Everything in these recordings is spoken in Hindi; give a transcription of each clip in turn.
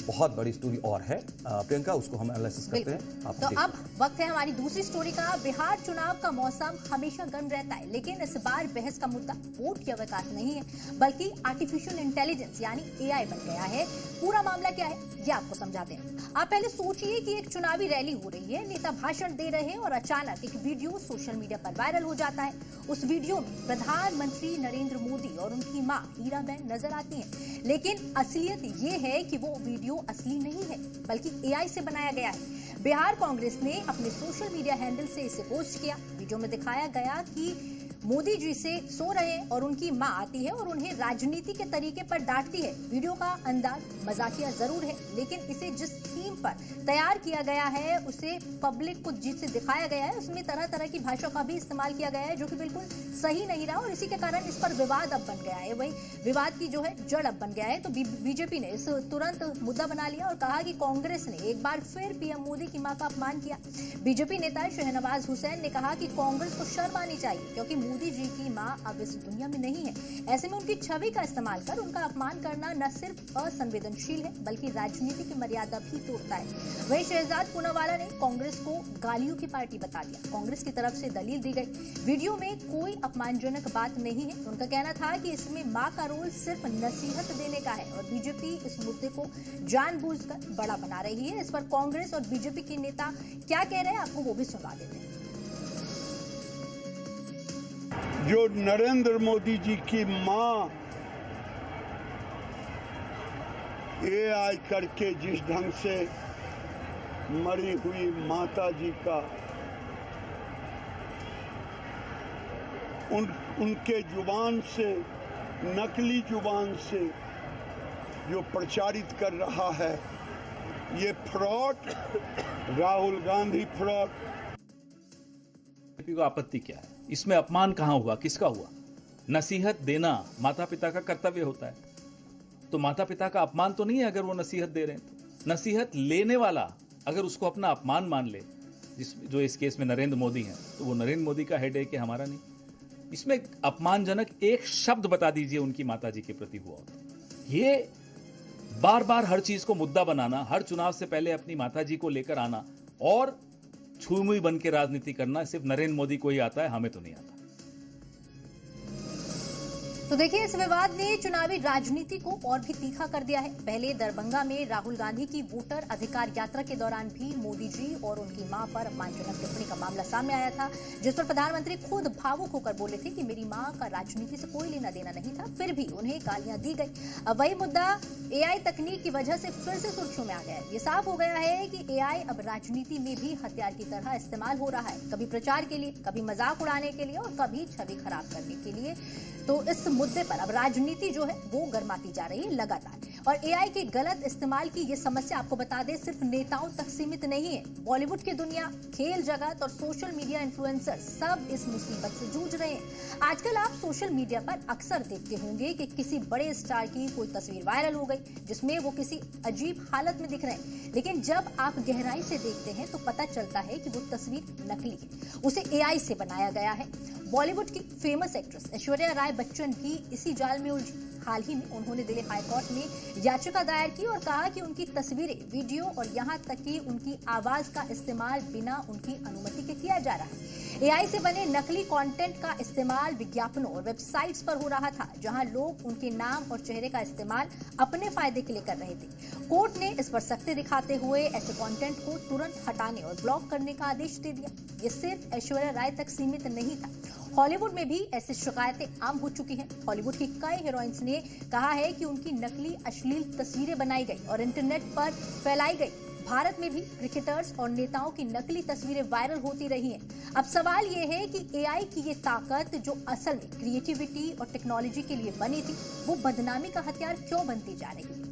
बहुत बड़ी स्टोरी और है प्रियंका, उसको हम एनालिसिस करते हैं। तो अब वक्त है हमारी दूसरी स्टोरी का। बिहार चुनाव का मौसम हमेशा गर्म रहता है, लेकिन इस बार बहस का मुद्दा वोट की अवकाश नहीं है, बल्कि आर्टिफिशियल इंटेलिजेंस यानी एआई बन गया है। पूरा मामला क्या है ये आपको समझाते हैं। आप पहले सोचिए कि एक चुनावी रैली हो रही है, नेता भाषण दे रहे हैं और अचानक एक वीडियो सोशल मीडिया पर वायरल हो जाता है। उस वीडियो में प्रधानमंत्री नरेंद्र मोदी और उनकी मां हीराबेन नजर आती हैं, लेकिन असलियत ये है कि वो वीडियो असली नहीं है, बल्कि एआई से बनाया गया है। बिहार कांग्रेस ने अपने सोशल मीडिया हैंडल से इसे पोस्ट किया। वीडियो में दिखाया गया कि मोदी जी से सो रहे हैं और उनकी मां आती है और उन्हें राजनीति के तरीके पर डांटती है। वीडियो का अंदाज मजाकिया जरूर है, लेकिन इसे जिस थीम पर तैयार किया गया है, उसे पब्लिक को जिससे दिखाया गया है, उसमें तरह तरह की भाषा का भी इस्तेमाल किया गया है, जो कि बिल्कुल सही नहीं रहा और इसी के कारण इस पर विवाद अब बन गया है। वही विवाद की जो है जड़ अब बन गया है। तो बीजेपी ने इस तुरंत मुद्दा बना लिया और कहा कि कांग्रेस ने एक बार फिर पीएम मोदी की मां का अपमान किया। बीजेपी नेता शहनवाज हुसैन ने कहा कि कांग्रेस को शर्म आनी चाहिए, क्योंकि मोदी जी की मां अब इस दुनिया में नहीं है। ऐसे में उनकी छवि का इस्तेमाल कर उनका अपमान करना न सिर्फ असंवेदनशील है, बल्कि राजनीति की मर्यादा भी तोड़ता है। वहीं शहजाद पूनावाला ने कांग्रेस को गालियों की पार्टी बता दिया। कांग्रेस की तरफ से दलील दी गई, वीडियो में कोई अपमानजनक बात नहीं है। उनका कहना था कि इसमें मां का रोल सिर्फ नसीहत देने का है और बीजेपी इस मुद्दे को जानबूझकर बड़ा बना रही है। इस पर कांग्रेस और बीजेपी के नेता क्या कह रहे हैं, आपको वो भी सुना देते हैं। जो नरेंद्र मोदी जी की मां एआई करके जिस ढंग से मरी हुई माता जी का उनके जुबान से, नकली जुबान से जो प्रचारित कर रहा है, ये fraud, Rahul Gandhi fraud. BJP को आपत्ति क्या है? इसमें अपमान कहां हुआ, किसका हुआ? नसीहत देना माता पिता का कर्तव्य होता है, तो माता पिता का अपमान तो नहीं है अगर वो नसीहत दे रहे हैं तो। नसीहत लेने वाला अगर उसको अपना अपमान मान ले, जो इस केस में नरेंद्र मोदी हैं, तो वो नरेंद्र मोदी का हेड है कि हमारा नहीं। इसमें अपमानजनक एक शब्द बता दीजिए उनकी माता जी के प्रति हुआ। ये बार बार हर चीज को मुद्दा बनाना, हर चुनाव से पहले अपनी माता जी को लेकर आना और छुई बन के राजनीति करना सिर्फ नरेंद्र मोदी को ही आता है, हमें तो नहीं आता। तो देखिए, इस विवाद ने चुनावी राजनीति को और भी तीखा कर दिया है। पहले दरभंगा में राहुल गांधी की वोटर अधिकार यात्रा के दौरान भी मोदी जी और उनकी मां पर अपमानजनक टिप्पणी का मामला सामने आया था, जिस पर प्रधानमंत्री खुद भावुक होकर बोले थे कि मेरी मां का राजनीति से कोई लेना देना नहीं था, फिर भी उन्हें गालियां दी गई। अब वही मुद्दा एआई तकनीक की वजह से फिर से सुर्खियों में आ गया है। ये साफ हो गया है कि एआई अब राजनीति में भी हथियार की तरह इस्तेमाल हो रहा है, कभी प्रचार के लिए, कभी मजाक उड़ाने के लिए और कभी छवि खराब करने के लिए। तो इस मुद्दे पर अब राजनीति जो है वो गर्माती जा रही है लगातार। और एआई के गलत इस्तेमाल की ये समस्या, आपको बता दें, सिर्फ नेताओं तक सीमित नहीं है। बॉलीवुड की दुनिया, खेल जगत और सोशल मीडिया इन्फ्लुएंसर सब इस मुसीबत से जूझ रहे हैं। आजकल आप सोशल मीडिया पर अक्सर देखते होंगे कि किसी बड़े स्टार की कोई तस्वीर वायरल हो गई जिसमें वो किसी अजीब हालत में दिख रहे हैं, लेकिन जब आप गहराई से देखते हैं तो पता चलता है कि वो तस्वीर नकली है, उसे एआई से बनाया गया है। बॉलीवुड की फेमस एक्ट्रेस ऐश्वर्या राय बच्चन भी इसी जाल में उलझी। हाल ही में उन्होंने दिल्ली हाईकोर्ट में याचिका दायर की और कहा कि उनकी तस्वीरें, वीडियो और यहां तक कि उनकी आवाज का इस्तेमाल बिना उनकी अनुमति के किया जा रहा है। एआई से बने नकली कंटेंट का इस्तेमाल विज्ञापनों और वेबसाइट्स पर हो रहा था, जहां लोग उनके नाम और चेहरे का इस्तेमाल अपने फायदे के लिए कर रहे थे। कोर्ट ने इस पर सख्ती दिखाते हुए ऐसे कंटेंट को तुरंत हटाने और ब्लॉक करने का आदेश दे दिया। ये सिर्फ ऐश्वर्या राय तक सीमित नहीं था, हॉलीवुड में भी ऐसी शिकायतें आम हो चुकी हैं। हॉलीवुड की कई हीरोइंस ने कहा है कि उनकी नकली अश्लील तस्वीरें बनाई गई और इंटरनेट पर फैलाई गई। भारत में भी क्रिकेटर्स और नेताओं की नकली तस्वीरें वायरल होती रही हैं। अब सवाल ये है कि एआई की ये ताकत, जो असल में क्रिएटिविटी और टेक्नोलॉजी के लिए बनी थी, वो बदनामी का हथियार क्यों बनती जा रही है?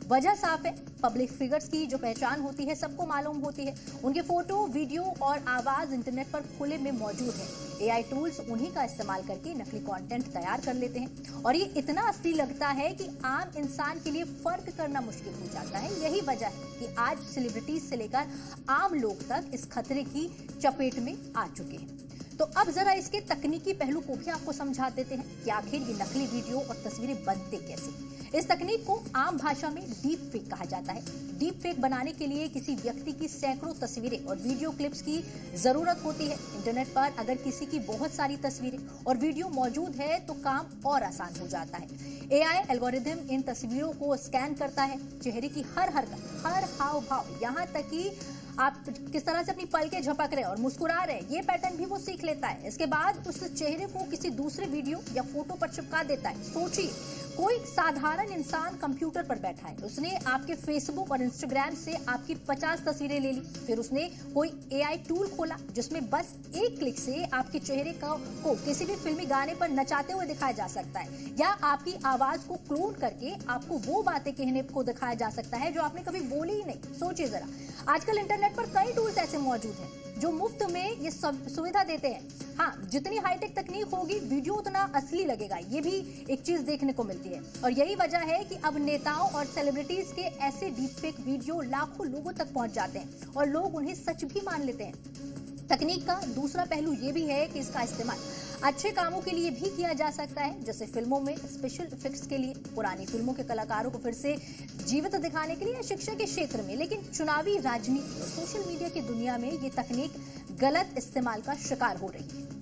वजह साफ है, पब्लिक फिगर्स की जो पहचान होती है सबको मालूम होती है। उनके फोटो, वीडियो और आवाज इंटरनेट पर खुले में मौजूद है। एआई टूल्स उन्हीं का इस्तेमाल करके नकली कंटेंट तैयार कर लेते हैं और ये इतना असली लगता है कि आम इंसान के लिए फर्क करना मुश्किल हो जाता है। यही वजह है कि आज सेलिब्रिटीज से लेकर आम लोग तक इस खतरे की चपेट में आ चुके हैं। तो अब जरा इसके तकनीकी पहलू को भी आपको समझा देते हैं कि आखिर ये नकली वीडियो और तस्वीरें बनते कैसे। इस तकनीक को आम भाषा में डीप फेक कहा जाता है। डीप फेक बनाने के लिए किसी व्यक्ति की सैकड़ों तस्वीरें और वीडियो क्लिप्स की जरूरत होती है। इंटरनेट पर अगर किसी की बहुत सारी तस्वीरें और वीडियो मौजूद है तो काम और आसान हो जाता है। एआई एल्गोरिदम इन तस्वीरों को स्कैन करता है, चेहरे की हर हरकत, हर हाव भाव, यहाँ तक कि आप किस तरह से अपनी पलकें झपक रहे हैं और मुस्कुरा रहे हैं, ये पैटर्न भी वो सीख लेता है। इसके बाद उस चेहरे को किसी दूसरे वीडियो या फोटो पर चिपका देता है। सोचिए, कोई साधारण इंसान कंप्यूटर पर बैठा है, उसने आपके फेसबुक और इंस्टाग्राम से आपकी 50 तस्वीरें ले ली, फिर उसने कोई एआई टूल खोला जिसमें बस एक क्लिक से आपके चेहरे को किसी भी फिल्मी गाने पर नचाते हुए दिखाया जा सकता है, या आपकी आवाज को क्लोन करके आपको वो बातें कहने को दिखाया जा सकता है जो आपने कभी बोली ही नहीं। सोचिए जरा, आजकल इंटरनेट पर कई टूल्स ऐसे मौजूद हैं जो मुफ्त में ये सब सुविधा देते हैं। हाँ, जितनी हाईटेक तकनीक होगी वीडियो उतना असली लगेगा, ये भी एक चीज देखने को मिलती है। और यही वजह है कि अब नेताओं और सेलिब्रिटीज के ऐसे डीपफेक वीडियो लाखों लोगों तक पहुंच जाते हैं और लोग उन्हें सच भी मान लेते हैं। तकनीक का दूसरा पहलू ये भी है कि इसका इस्तेमाल अच्छे कामों के लिए भी किया जा सकता है, जैसे फिल्मों में स्पेशल इफेक्ट्स के लिए, पुरानी फिल्मों के कलाकारों को फिर से जीवित दिखाने के लिए, या शिक्षा के क्षेत्र में। लेकिन चुनावी राजनीति और सोशल मीडिया की दुनिया में ये तकनीक गलत इस्तेमाल का शिकार हो रही है।